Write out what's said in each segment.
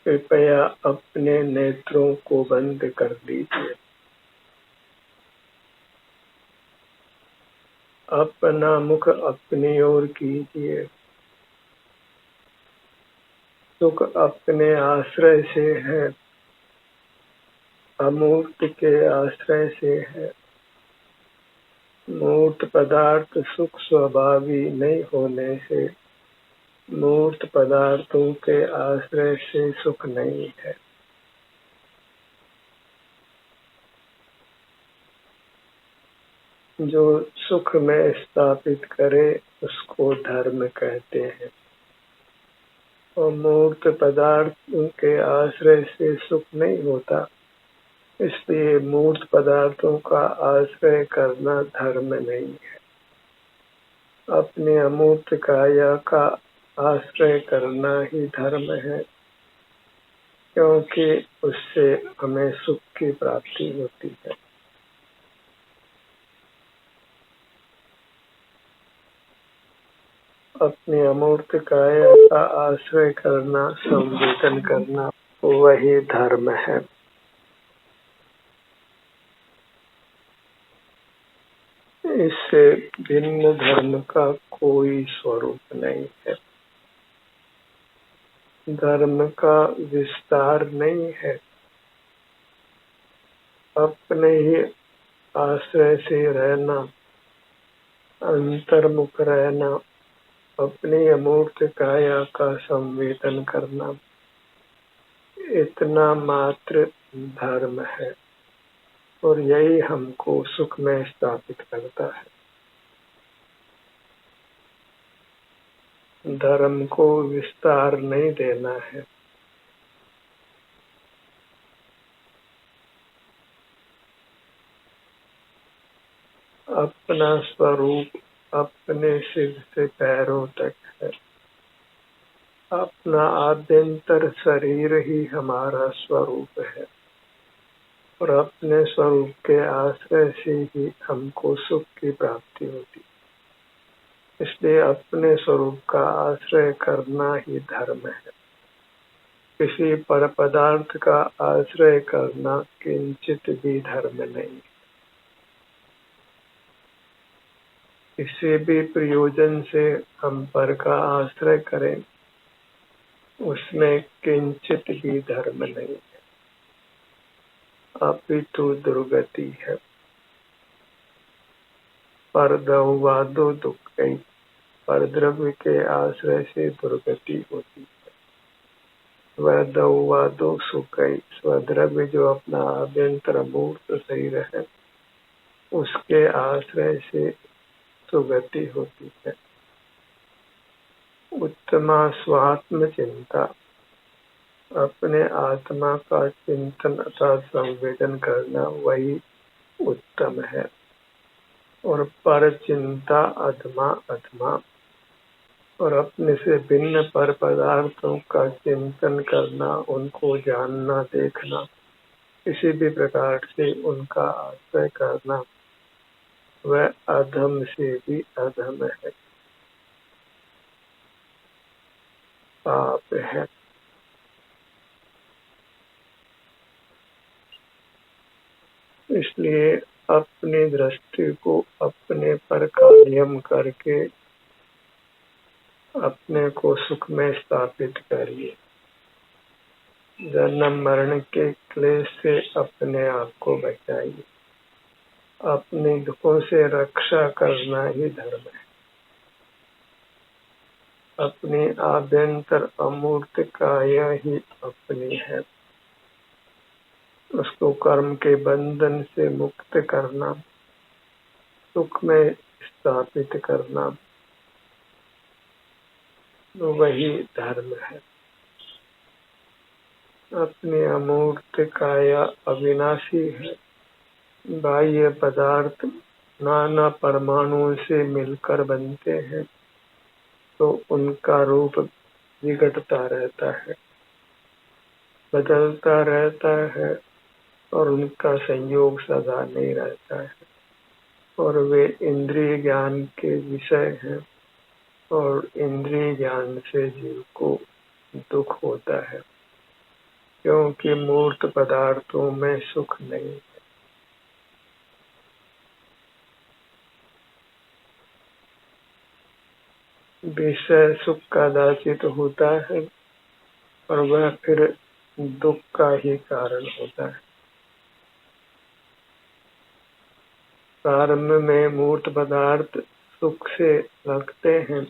कृपया अपने नेत्रों को बंद कर लीजिए। अपना मुख अपनी ओर कीजिए। सुख अपने आश्रय से है, अमूर्त के आश्रय से है। मूर्त पदार्थ सुख स्वभावी नहीं होने से मूर्त पदार्थों के आश्रय से सुख नहीं है। जो सुख में स्थापित करे उसको धर्म कहते हैं, और मूर्त पदार्थों के आश्रय से सुख नहीं होता, इसलिए मूर्त पदार्थों का आश्रय करना धर्म नहीं है। अपने अमूर्त काया का आश्रय करना ही धर्म है, क्योंकि उससे हमें सुख की प्राप्ति होती है। अपने अमूर्त काया का आश्रय करना, संवेदन करना, वही धर्म है। इससे भिन्न धर्म का कोई स्वरूप नहीं है। धर्म का विस्तार नहीं है। अपने ही आश्रय से रहना, अंतर्मुख रहना, अपनी अमूर्त काया का संवेदन करना, इतना मात्र धर्म है, और यही हमको सुख में स्थापित करता है। धर्म को विस्तार नहीं देना है। अपना स्वरूप अपने सिर से पैरों तक है। अपना आभ्यंतर शरीर ही हमारा स्वरूप है, और अपने स्वरूप के आश्रय से ही हमको सुख की प्राप्ति होती। इसलिए अपने स्वरूप का आश्रय करना ही धर्म है। किसी पर पदार्थ का आश्रय करना किंचित भी धर्म नहीं। किसी भी प्रयोजन से हम पर का आश्रय करें, उसमें किंचित भी धर्म नहीं है, अपितु दुर्गति है। पर द्रव्यवादो दुःखै, पर द्रव्य के आश्रय से दुर्गति होती है। वह द्रव्यवादो सुखै, स्वद्रव्य जो अपना आभ्यंतर मूर्त शरीर है, उसके आश्रय से सुगति होती है। उत्तमा स्वात्म चिंता, अपने आत्मा का चिंतन अर्थात संवेदन करना वही उत्तम है। और पर चिंता अधमा अधमा, और अपने से भिन्न पर पदार्थों का चिंतन करना, उनको जानना, देखना, किसी भी प्रकार से उनका आश्रय करना, वह अधम से भी अधम है, पाप है। इसलिए अपनी दृष्टि को अपने पर कायम करके अपने को सुख में स्थापित करिए। जन्म मरण के क्लेश से अपने आप को बचाइए। अपने दुखों से रक्षा करना ही धर्म है। अपनी आभ्यंतर अमूर्त काया ही अपनी है, उसको कर्म के बंधन से मुक्त करना, सुख में स्थापित करना, वही धर्म है। अपनी अमूर्त काया अविनाशी है। बाह्य पदार्थ नाना परमाणुओं से मिलकर बनते हैं, तो उनका रूप विघटता रहता है, बदलता रहता है, और उनका संयोग सदा नहीं रहता है, और वे इंद्रिय ज्ञान के विषय हैं, और इंद्रिय ज्ञान से जीव को दुख होता है। क्योंकि मूर्त पदार्थों में सुख नहीं है। विषय सुख कदाचित होता है और वह फिर दुख का ही कारण होता है। प्रारंभ में मूर्त पदार्थ सुख से लगते हैं,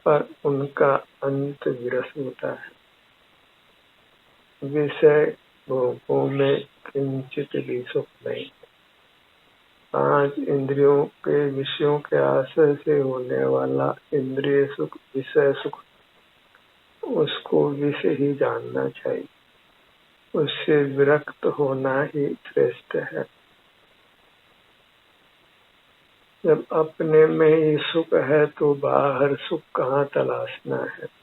पर उनका अंत विरस होता है। विषय भोगों में किंचित भी सुख नहीं। 5 इंद्रियों के विषयों के आश्रय से होने वाला इंद्रिय सुख, विषय सुख, उसको विषय ही जानना चाहिए। उससे विरक्त होना ही श्रेष्ठ है। जब अपने में ही सुख है तो बाहर सुख कहाँ तलाशना है।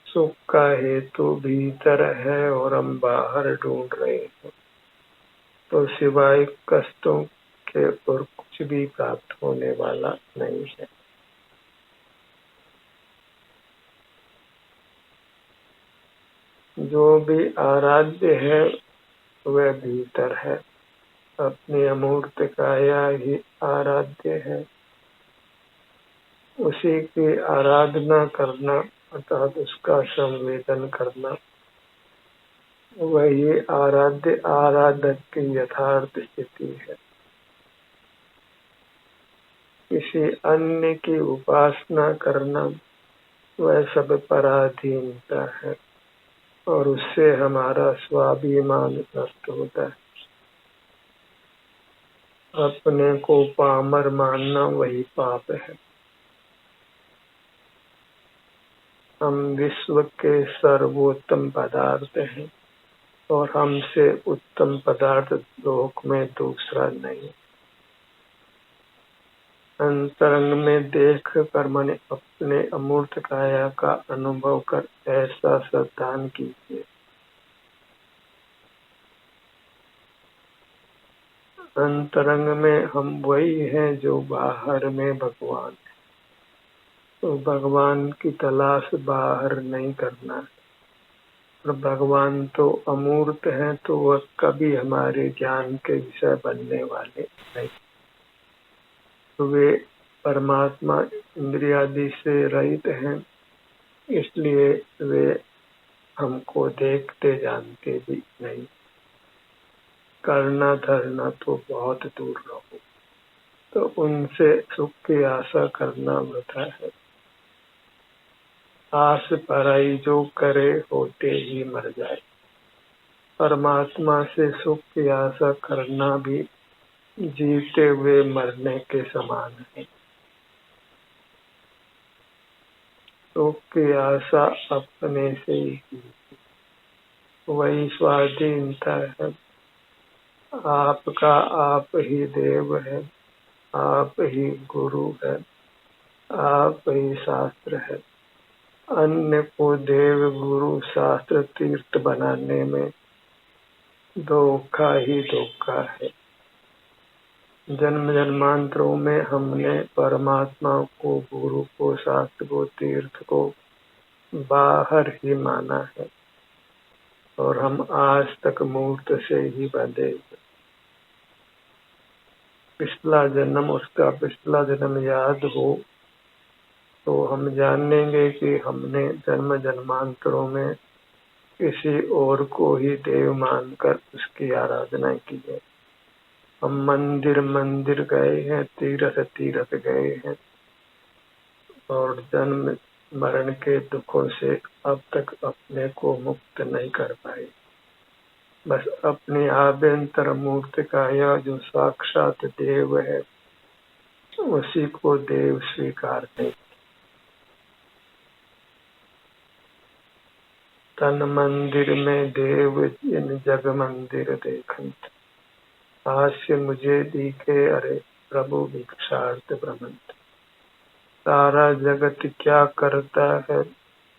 सुख का हेतु भीतर है और हम बाहर ढूंढ रहे हैं, तो सिवाय कष्टों के और कुछ भी प्राप्त होने वाला नहीं है। जो भी आराध्य है वह भीतर है। अपनी अमूर्त काया ही आराध्य है। उसी की आराधना करना अर्थात उसका संवेदन करना, वही आराध्य आराधक की यथार्थ स्थिति है। किसी अन्य की उपासना करना वह सब पराधीनता है और उससे हमारा स्वाभिमान नष्ट होता है। अपने को पामर मानना वही पाप है। हम विश्व के सर्वोत्तम पदार्थ हैं और हमसे उत्तम पदार्थ लोक में दूसरा नहीं। अंतरंग में देख कर मन अपने अमूर्त काया का अनुभव कर ऐसा श्रद्धान कीजिए। अंतरंग में हम वही हैं जो बाहर में भगवान है। तो भगवान की तलाश बाहर नहीं करना। और भगवान तो अमूर्त हैं, तो वह कभी हमारे ज्ञान के विषय बनने वाले नहीं। तो वे परमात्मा इंद्रियादि से रहित हैं, इसलिए वे हमको देखते जानते भी नहीं। करना धरना तो बहुत दूर रहो, तो उनसे सुख की आशा करना वृथा है। आस पराई जो करे होते ही मर जाए। परमात्मा से सुख की आशा करना भी जीते हुए मरने के समान है। सुख की आशा अपने से ही वही स्वाधीनता है। आपका आप ही देव है, आप ही गुरु है, आप ही शास्त्र है। अन्य को देव गुरु शास्त्र तीर्थ बनाने में धोखा ही धोखा है। जन्म जन्मांतरों में हमने परमात्मा को, गुरु को, शास्त्र को, तीर्थ को बाहर ही माना है और हम आज तक मूर्त से ही बंधे। पिछला जन्म, उसका पिछला जन्म याद हो तो हम जानेंगे कि हमने जन्म जन्मांतरों में किसी और को ही देव मानकर उसकी आराधना की है। हम मंदिर मंदिर गए हैं, तीर्थ तीर्थ गए हैं और जन्म मरण के दुखों से अब तक अपने को मुक्त नहीं कर पाए। बस अपनी आभ्यंतर मूर्त काया जो साक्षात देव है, उसी को देव स्वीकार नहीं। तन मंदिर में देव इन जग मंदिर देखंत, हास्य मुझे दिखे अरे प्रभु भिक्षार्थ भ्रमंत। सारा जगत क्या करता है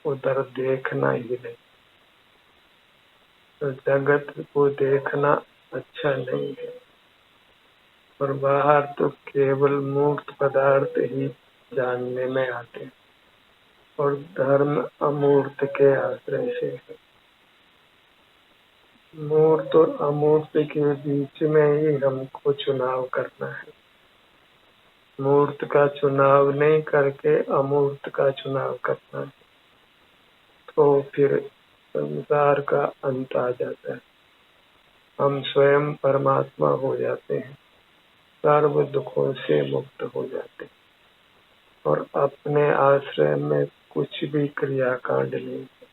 उधर देखना ही नहीं। तो जगत को देखना अच्छा नहीं है। और बाहर तो केवल मूर्त पदार्थ ही जानने में आते हैं और धर्म अमूर्त के आश्रय से है। मूर्त और अमूर्त के बीच में ही हमको चुनाव करना है। मूर्त का चुनाव नहीं करके अमूर्त का चुनाव करना है, तो फिर संसार का अंत आ जाता है। हम स्वयं परमात्मा हो जाते हैं, सर्व दुखों से मुक्त हो जाते हैं और अपने आश्रय में कुछ भी क्रियाकांड नहीं है,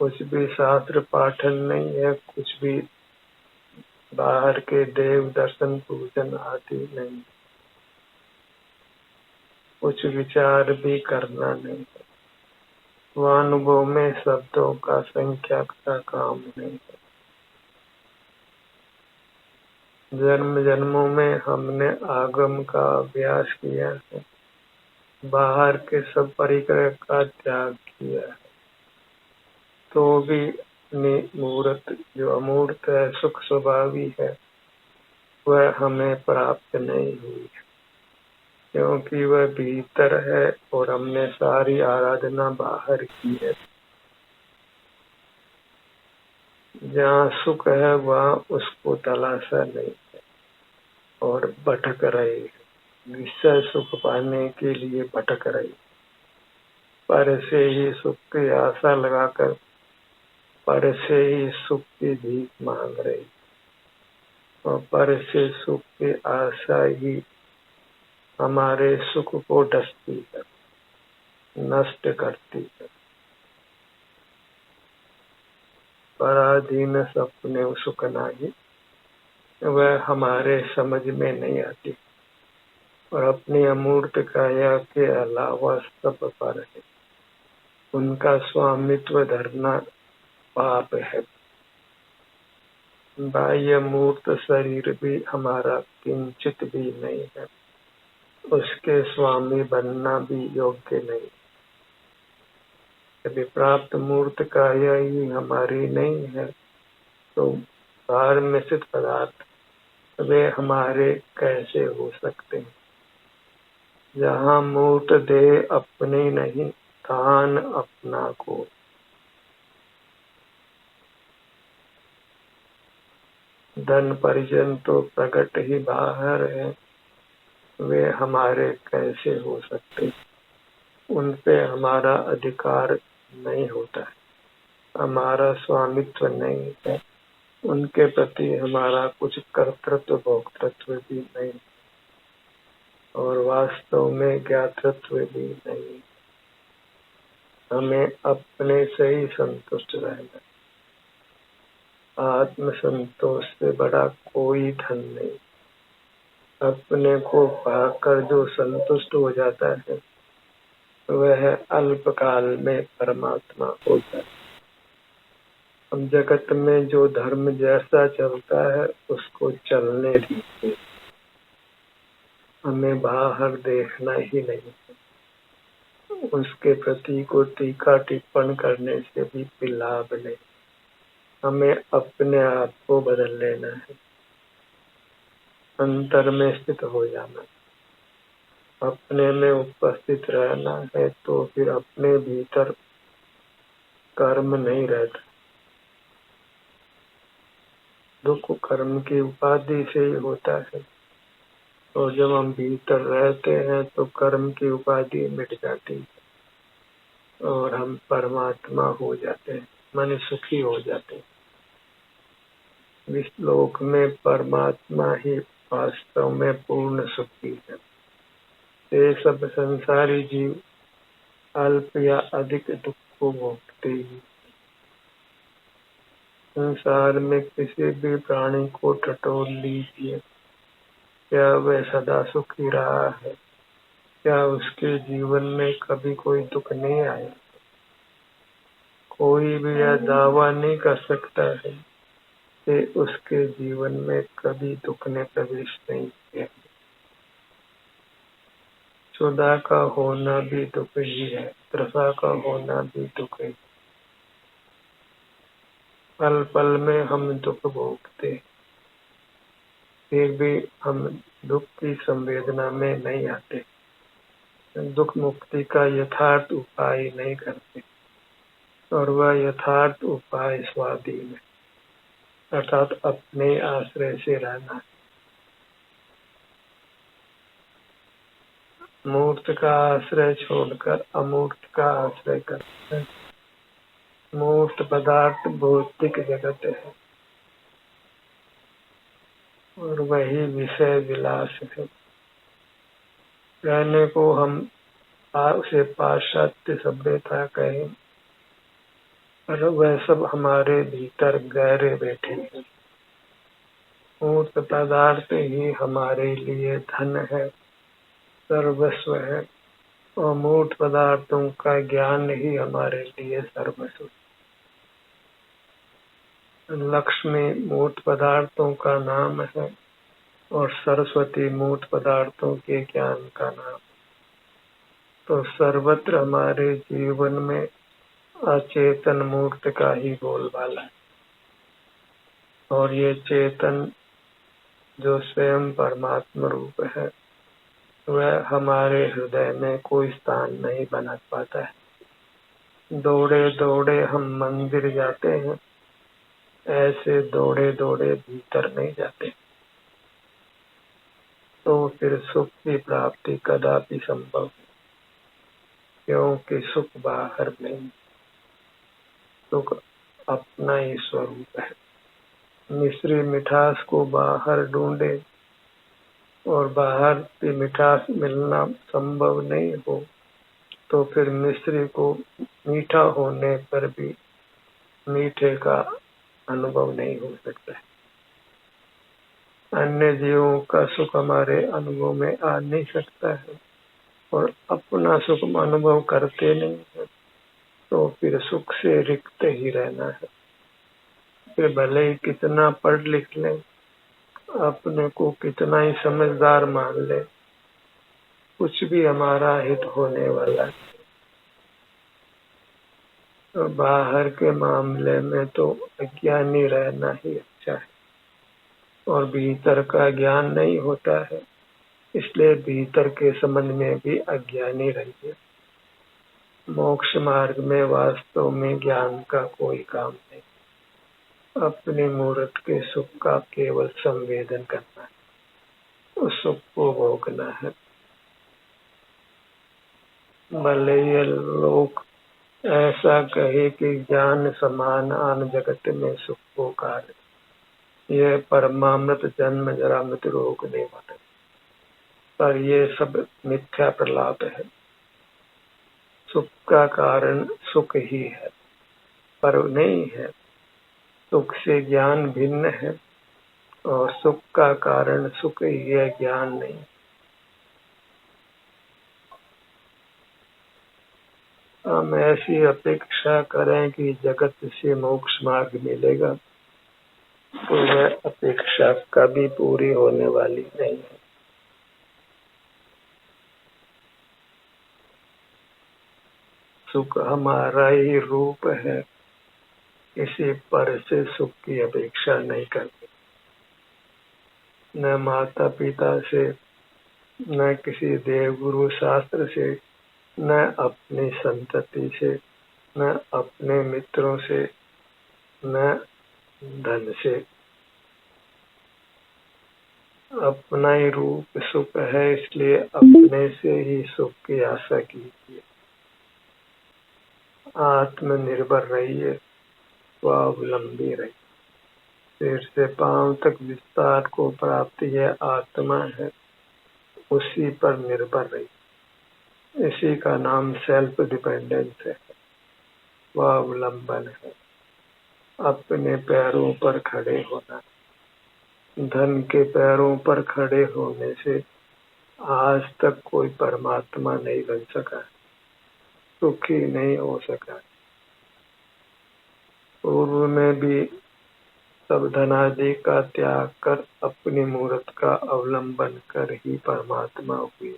कुछ भी शास्त्र पाठन नहीं है, कुछ भी बाहर के देव दर्शन पूजन आदि नहीं, कुछ विचार भी करना नहीं है, स्वानुभव में शब्दों का संख्या का काम नहीं है। जन्म जन्मों में हमने आगम का अभ्यास किया है, बाहर के सब परिकर का त्याग किया है, तो भी मूर्त जो अमूर्त है, सुख स्वभावी है, वह हमें प्राप्त नहीं हुई है, क्योंकि वह भीतर है और हमने सारी आराधना बाहर की है। जहाँ सुख है वहाँ उसको तलाशा नहीं है और भटक रहे हैं, विषय सुख पाने के लिए भटक रहे, पर से ही सुख की आशा लगाकर पर से ही सुख की भीख मांग रहे और पर से सुख की आशा ही हमारे सुख को डसती है, नष्ट करती है। पराधीन सपने सुख नाही, वह हमारे समझ में नहीं आती और अपनी अमूर्त काया के अलावा सब पर है, उनका स्वामित्व धरना पाप है। बाह्य मूर्त शरीर भी हमारा किंचित भी नहीं है, उसके स्वामी बनना भी योग्य नहीं। यदि प्राप्त मूर्त काया ही हमारी नहीं है, तो बाहर में स्थित पदार्थ वे हमारे कैसे हो सकते हैं। जहाँ मूर्त देह अपने नहीं, स्थान अपना को। धन परिजन तो प्रकट ही बाहर है, वे हमारे कैसे हो सकते, उन पे हमारा अधिकार नहीं होता है, हमारा स्वामित्व नहीं है, उनके प्रति हमारा कुछ कर्तृत्व भोक्तृत्व भी नहीं और वास्तव में ज्ञातृत्व भी नहीं। हमें अपने से ही संतुष्ट रहना, आत्म संतोष से बड़ा कोई धन नहीं। अपने को पाकर जो संतुष्ट हो जाता है, वह अल्पकाल में परमात्मा हो जाता है। हम जगत में जो धर्म जैसा चलता है उसको चलने दीजिए, हमें बाहर देखना ही नहीं है, उसके प्रति को टीका टिप्पण करने से भी लाभ नहीं। हमें अपने आप को बदल लेना है, अंतर में स्थित हो जाना, अपने में उपस्थित रहना है, तो फिर अपने भीतर कर्म नहीं रहता। दुख कर्म की उपाधि से ही होता है, और जब हम भीतर रहते हैं तो कर्म की उपाधि मिट जाती है और हम परमात्मा हो जाते हैं, मन सुखी हो जाते हैं। इस लोक में परमात्मा ही वास्तव में पूर्ण सुखी है। ये सब संसारी जीव अल्प या अधिक दुख को भोगते ही। संसार में किसी भी प्राणी को टटोल लीजिए, क्या वह सदा सुखी रहा है? क्या उसके जीवन में कभी कोई दुख नहीं आया? कोई भी यह दावा नहीं कर सकता है कि उसके जीवन में कभी दुख ने प्रवेश नहीं किया। क्षुधा का होना भी दुख ही है, तृषा का होना भी दुख है। पल पल में हम दुख भोगते, फिर भी हम दुख की संवेदना में नहीं आते, दुख मुक्ति का यथार्थ उपाय नहीं करते, और वह यथार्थ उपाय स्वाधीन है, अर्थात अपने आश्रय से रहना। मूर्त का आश्रय छोड़कर अमूर्त का आश्रय करते हैं। मूर्त पदार्थ भौतिक जगत है और वही विषय विलास है। कहने को हम उसे पाश्चात्य सभ्यता कहें, पर वह सब हमारे भीतर गहरे बैठे हैं। मूर्त पदार्थ ही हमारे लिए धन है, सर्वस्व है, और मूर्त पदार्थों का ज्ञान ही हमारे लिए सर्वस्व। लक्ष्मी मूर्त पदार्थों का नाम है और सरस्वती मूर्त पदार्थों के ज्ञान का नाम। तो सर्वत्र हमारे जीवन में अचेतन मूर्त का ही बोलबाला है, और ये चेतन जो स्वयं परमात्मा रूप है वह हमारे हृदय में कोई स्थान नहीं बना पाता है। दौड़े दौड़े हम मंदिर जाते हैं, ऐसे दौड़े दौड़े भीतर नहीं जाते, तो फिर सुख की प्राप्ति कदापि संभव नहीं, क्योंकि सुख बाहर नहीं, सुख अपना ही स्वरूप है। मिश्री मिठास को बाहर ढूंढे और बाहर की मिठास मिलना संभव नहीं हो, तो फिर मिश्री को मीठा होने पर भी मीठे का अनुभव नहीं हो सकता है। अन्य जीवों का सुख हमारे अनुभव में आ नहीं सकता है, और अपना सुख अनुभव करते नहीं है, तो फिर सुख से रिक्त ही रहना है। फिर भले ही कितना पढ़ लिख लें, अपने को कितना ही समझदार मान ले, कुछ भी हमारा हित होने वाला है। तो बाहर के मामले में तो अज्ञानी रहना ही अच्छा है, और भीतर का ज्ञान नहीं होता है, इसलिए भीतर के संबंध में भी अज्ञानी रहिए। मोक्ष मार्ग में वास्तव में ज्ञान का कोई काम नहीं, अपने मूर्त के सुख का केवल संवेदन करना है, उस सुख को भोगना है। भले ये लोग ऐसा कहे कि ज्ञान समान आन जगत में सुख को कार्य, यह परमामृत जन्म जरा मृत्यु रोग नहीं माने, पर ये सब मिथ्या प्रलाप है। सुख का कारण सुख ही है, पर नहीं है। सुख से ज्ञान भिन्न है, और सुख का कारण सुख ही है, ज्ञान नहीं। हम ऐसी अपेक्षा करें कि जगत से मोक्ष मार्ग मिलेगा, तो वह अपेक्षा कभी पूरी होने वाली नहीं है। सुख हमारा ही रूप है, किसी पर से सुख की अपेक्षा नहीं करते, न माता पिता से, न किसी देव गुरु शास्त्र से, न अपनी संतति से, न अपने मित्रों से, न धन से। अपना ही रूप सुख है, इसलिए अपने से ही सुख की आशा कीजिए। आत्मनिर्भर रहिए, स्वावलंबी रहिए। सिर से पांव तक विस्तार को प्राप्ति यह आत्मा है, उसी पर निर्भर रहिए। इसी का नाम सेल्फ डिपेंडेंस है, स्वावलंबन है, अपने पैरों पर खड़े होना। धन के पैरों पर खड़े होने से आज तक कोई परमात्मा नहीं बन सका, सुखी नहीं हो सका। पूर्व में भी सब धनादि का त्याग कर अपनी मूर्त का अवलंबन कर ही परमात्मा हुए।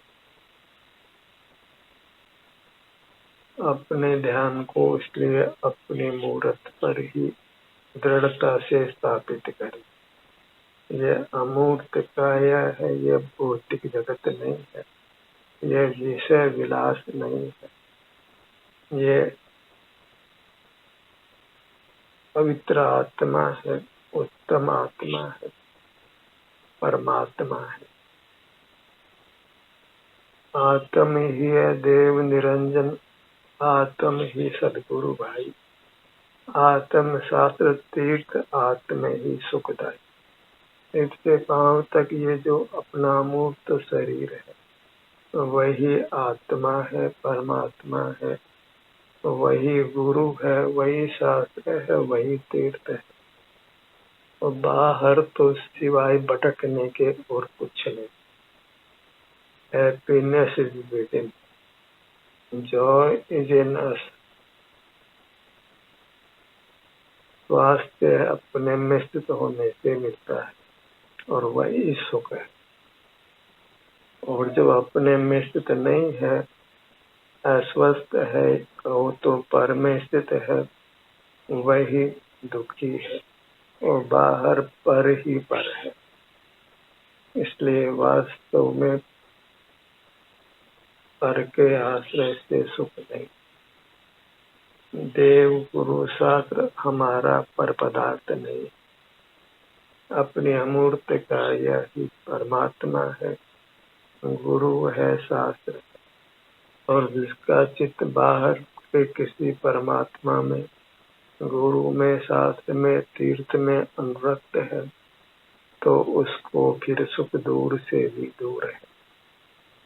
अपने ध्यान को इसलिए अपनी मूर्त पर ही दृढ़ता से स्थापित करें। ये अमूर्त काया है, ये भौतिक जगत नहीं है, ये विषय विलास नहीं है, ये पवित्र आत्मा है, उत्तम आत्मा है, परमात्मा है। आत्म ही है देव निरंजन, आत्म ही सदगुरु भाई, आत्म शास्त्र तीर्थ, आत्म ही सुखदाई। सिर से पांव तक ये जो अपना मूर्त शरीर है, वही आत्मा है, परमात्मा है, वही गुरु है, वही शास्त्र है, वही तीर्थ है। और बाहर तो सिवाय भटकने के और कुछ नहीं। Happiness is within, joy is in us. स्वास्थ्य अपने में स्थित होने से मिलता है और वही सुख है। और जब अपने में स्थित नहीं है, अस्वस्थ है, कहो तो पर में स्थित है, वही दुखी है और बाहर पर ही पर है। इसलिए वास्तव में पर के आश्रय से सुख नहीं। देव गुरु शास्त्र हमारा पर पदार्थ नहीं, अपनी अमूर्त का यही परमात्मा है, गुरु है, शास्त्र। और जिसका चित्त बाहर के किसी परमात्मा में, गुरु में, शास्त्र में, तीर्थ में अनुरक्त है, तो उसको फिर सुख दूर से भी दूर है,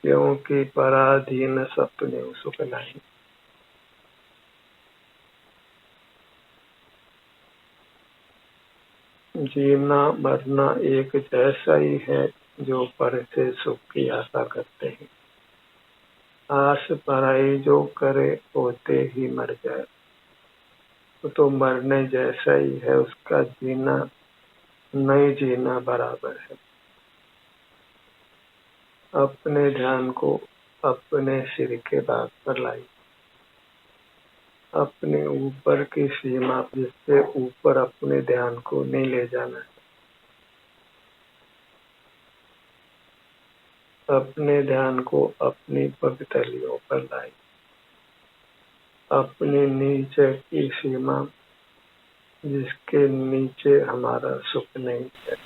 क्योंकि पराधीन सपने सुख नहीं। जीना मरना एक जैसा ही है, जो पर से सुख की आशा करते हैं। आस पराई जो करे होते ही मर जाए, तो मरने जैसा ही है, उसका जीना नहीं जीना बराबर है। अपने ध्यान को अपने सिर के भाग पर लाई, अपने ऊपर की सीमा, जिससे ऊपर अपने ध्यान को नहीं ले जाना। अपने ध्यान को अपनी पगतलियों पर लाई, अपने नीचे की सीमा, जिसके नीचे हमारा सुख नहीं है,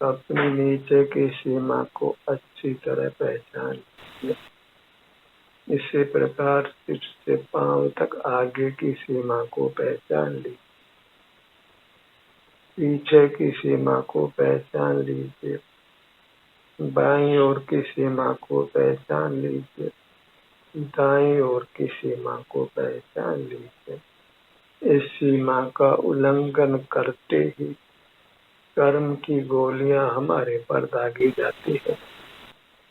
अपने नीचे की सीमा को अच्छी तरह पहचान। इसी प्रकार सिर से पांव तक आगे की सीमा को पहचान ली, पीछे की सीमा को पहचान लीजिए, बाईं ओर की सीमा को पहचान लीजिए, दाईं ओर की सीमा को पहचान लीजिए। इस सीमा का उल्लंघन करते ही कर्म की गोलियां हमारे पर दागी जाती है,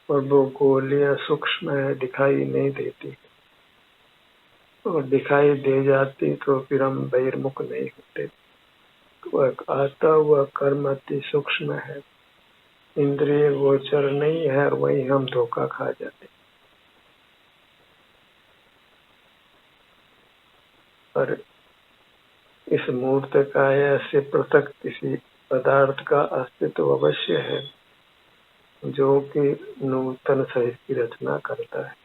और वो गोलियां सूक्ष्म है, दिखाई नहीं देती, और दिखाई दे जाती तो फिर हम बहिर्मुख नहीं होते। वह आता हुआ कर्म अति सूक्ष्म है, इंद्रिय गोचर नहीं है, और वही हम धोखा खा जाते। पर इस मूर्त काया से पृथक किसी पदार्थ का अस्तित्व अवश्य है, जो कि नूतन शरीर की रचना करता है,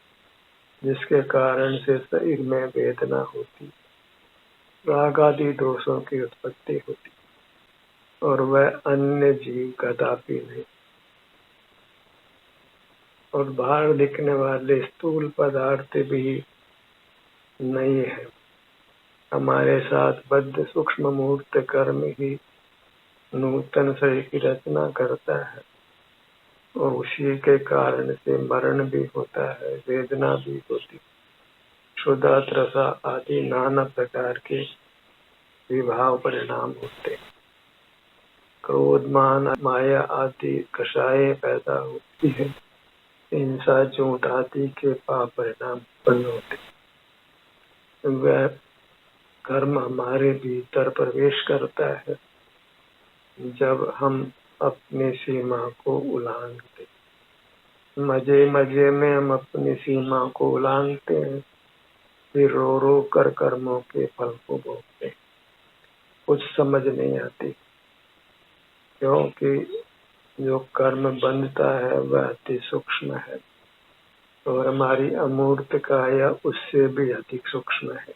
जिसके कारण से शरीर में वेदना होती, राग आदि दोषों की उत्पत्ति होती, और वह अन्य जीव कदापि नहीं। और बाहर दिखने वाले स्थूल पदार्थ भी नहीं है। हमारे साथ बद्ध सूक्ष्म मूर्त कर्म ही नूतन शरीर की रचना करता है, और उसी के कारण से मरण भी होता है, वेदना भी होती, क्षुधा त्रसा आदि नाना प्रकार के विभाव परिणाम होते, क्रोध मान माया आदि कषाय पैदा होती है, हिंसा झूठ आदि के पाप परिणाम उत्पन्न होते। वह कर्म हमारे भीतर प्रवेश करता है जब हम अपनी सीमा को उल्लांघते। मजे मजे में हम अपनी सीमा को उल्लांघते हैं, फिर रो रो कर कर्मों के फल को भोगते हैं। कुछ समझ नहीं आती, क्योंकि जो कर्म बंधता है वह अति सूक्ष्म है और हमारी अमूर्त काया उससे भी अधिक सूक्ष्म है।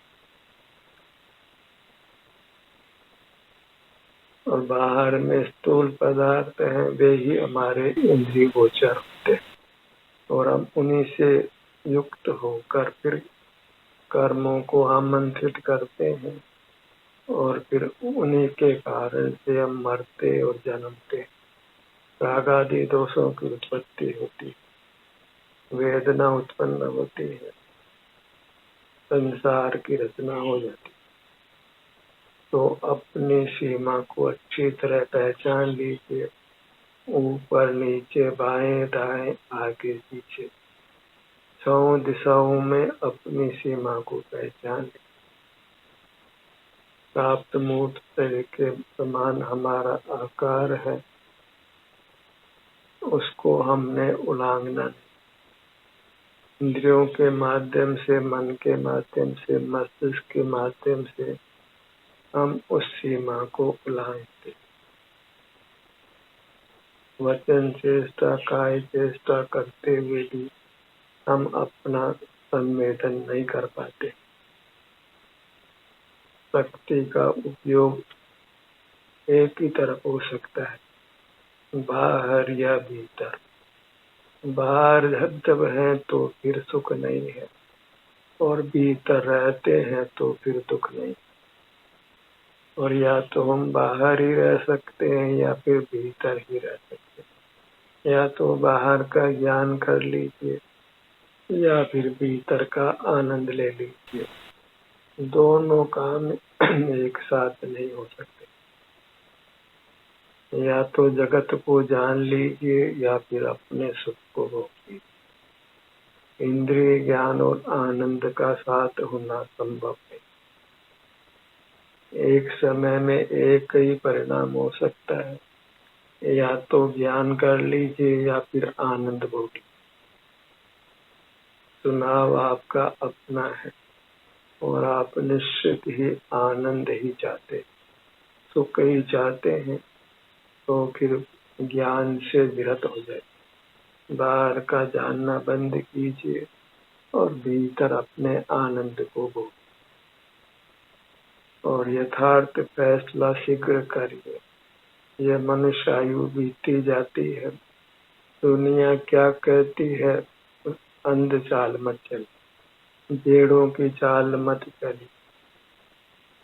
और बाहर में स्थूल पदार्थ हैं, वे ही हमारे इंद्रिय गोचर होते हैं और हम उन्हीं से युक्त होकर फिर कर्मों को आमंत्रित करते हैं और फिर उन्हीं के कारण से हम मरते और जन्मते। राग आदि दोषों की उत्पत्ति होती, वेदना उत्पन्न होती है, संसार की रचना हो जाती। तो अपनी सीमा को अच्छी तरह पहचान लीजिए। ऊपर नीचे बाएं दाएं आगे पीछे 6 दिशाओं में अपनी सीमा को पहचान लीजिए। प्राप्त मूर्त के समान हमारा आकार है, उसको हमने उल्लंघना नहीं। इंद्रियों के माध्यम से, मन के माध्यम से, मस्तिष्क के माध्यम से हम उस सीमा को उल्लंघते। वचन चेष्टा काय चेष्टा करते हुए भी हम अपना संवेदन नहीं कर पाते। शक्ति का उपयोग एक ही तरफ हो सकता है, बाहर या भीतर। बाहर जब हैं तो फिर सुख नहीं है और भीतर रहते हैं तो फिर दुख नहीं। और या तो हम बाहर ही रह सकते हैं या फिर भीतर ही रह सकते हैं। या तो बाहर का ज्ञान कर लीजिए या फिर भीतर का आनंद ले लीजिए। दोनों काम एक साथ नहीं हो सकते। या तो जगत को जान लीजिए या फिर अपने सुख को भोगिए। इंद्रिय ज्ञान और आनंद का साथ होना संभव है। एक समय में एक ही परिणाम हो सकता है, या तो ज्ञान कर लीजिए या फिर आनंद भोगिए। चुनाव आपका अपना है और आप निश्चित ही आनंद ही चाहते, सुख ही चाहते हैं, तो फिर ज्ञान से विरत हो जाए। बाहर का जानना बंद कीजिए और भीतर अपने आनंद को भोगिए और यथार्थ फैसला शीघ्र करिए। यह मनुष्य आयु बीती जाती है, दुनिया क्या कहती है अंध चाल मत चली, भेड़ों की चाल मत चली,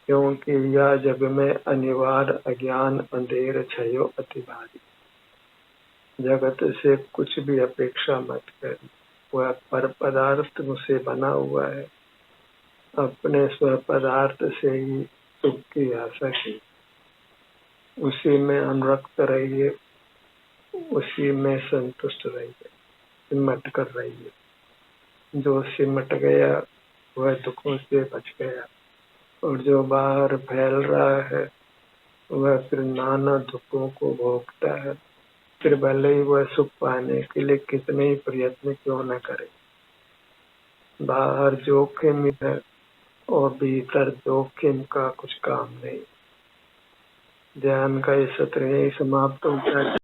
क्योंकि यह जग में अनिवार्य अज्ञान अंधेर छयो अति भारी। जगत से कुछ भी अपेक्षा मत करिए, वह पर पदार्थ मुझसे बना हुआ है। अपने स्व पदार्थ से ही सुख की आशा की, उसी में अनुरक्त रहिए, उसी में संतुष्ट रहिए, सिमट कर रहिए। जो सिमट गया वह दुखों से बच गया और जो बाहर फैल रहा है वह फिर नाना दुखों को भोगता है। फिर भले ही वह सुख पाने के लिए कितने ही प्रयत्न क्यों न करे। बाहर जोखिम है और भीतर जोखिम का कुछ काम नहीं। ध्यान का ये सत्र यही समाप्त होता है।